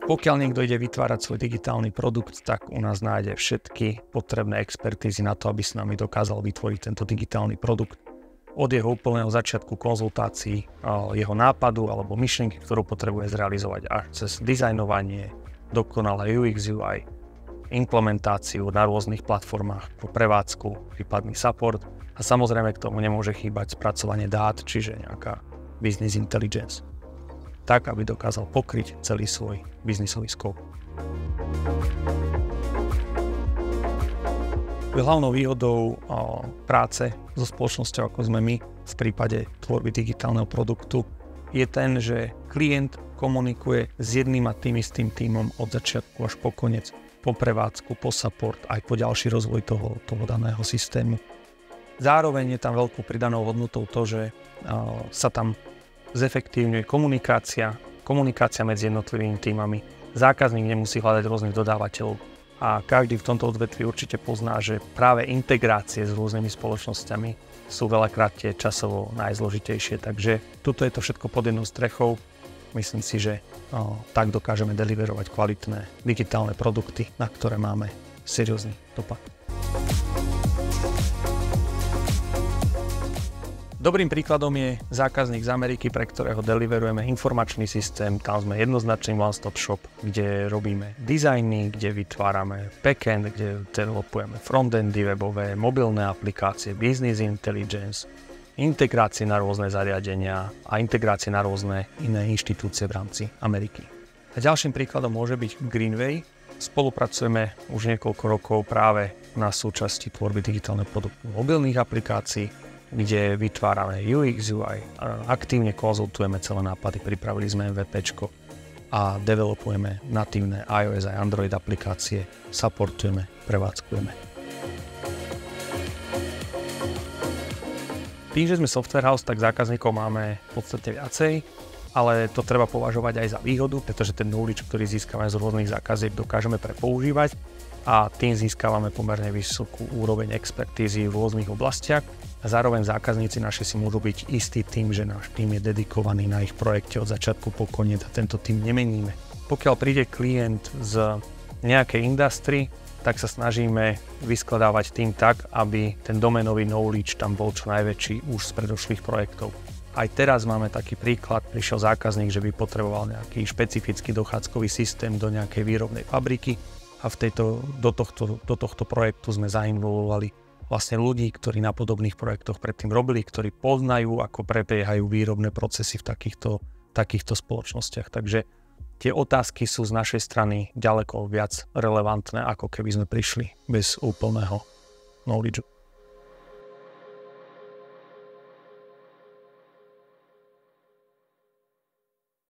Pokiaľ niekto ide vytvárať svoj digitálny produkt, tak u nás nájde všetky potrebné expertízy na to, aby s nami dokázal vytvoriť tento digitálny produkt. Od jeho úplného začiatku konzultácií, jeho nápadu alebo myšlienky, ktorú potrebuje zrealizovať, až cez dizajnovanie, dokonalé UX, UI, implementáciu na rôznych platformách, po prevádzku, prípadný support a samozrejme k tomu nemôže chýbať spracovanie dát, čiže nejaká business intelligence, tak, aby dokázal pokryť celý svoj biznisový skop. Hlavnou výhodou práce so spoločnosťou, ako sme my, v prípade tvorby digitálneho produktu, je ten, že klient komunikuje s jedným a tým istým tímom od začiatku až po koniec, po prevádzku, po support, aj po ďalší rozvoj toho daného systému. Zároveň je tam veľkou pridanou hodnotou to, že sa tam zefektívňuje komunikácia medzi jednotlivými tímami. Zákazník nemusí hľadať rôznych dodávateľov a každý v tomto odvetví určite pozná, že práve integrácie s rôznymi spoločnosťami sú veľakrát tie časovo najzložitejšie. Takže tuto je to všetko pod jednou strechou. Myslím si, že tak dokážeme deliverovať kvalitné digitálne produkty, na ktoré máme seriózny dopad. Dobrým príkladom je zákazník z Ameriky, pre ktorého deliverujeme informačný systém. Tam sme jednoznačný one-stop shop, kde robíme dizajny, kde vytvárame backend, kde developujeme frontendy webové, mobilné aplikácie, business intelligence, integrácie na rôzne zariadenia a integrácie na rôzne iné inštitúcie v rámci Ameriky. A ďalším príkladom môže byť Greenway. Spolupracujeme už niekoľko rokov práve na súčasti tvorby digitálneho produktu mobilných aplikácií, kde vytvárame UX, UI, aktívne konzultujeme celé nápady, pripravili sme MVPčko a developujeme natívne iOS a Android aplikácie, supportujeme, prevádzkujeme. Tým, že sme software house, tak zákazníkov máme v podstate viacej, ale to treba považovať aj za výhodu, pretože ten knowledge, ktorý získame z rôznych zákaziek, dokážeme prepoužívať a tým získavame pomerne vysokú úroveň expertízy v rôznych oblastiach. A zároveň zákazníci naši si môžu byť istý tým, že náš tým je dedikovaný na ich projekte od začiatku po koniec a tento tým nemeníme. Pokiaľ príde klient z nejakej industry, tak sa snažíme vyskladávať tým tak, aby ten doménový knowledge tam bol čo najväčší už z predošlých projektov. Aj teraz máme taký príklad, prišiel zákazník, že by potreboval nejaký špecifický dochádzkový systém do nejakej výrobnej fabriky a do tohto projektu sme zainvolovali vlastne ľudí, ktorí na podobných projektoch predtým robili, ktorí poznajú, ako prebiehajú výrobné procesy v takýchto spoločnostiach. Takže tie otázky sú z našej strany ďaleko viac relevantné, ako keby sme prišli bez úplného knowledge.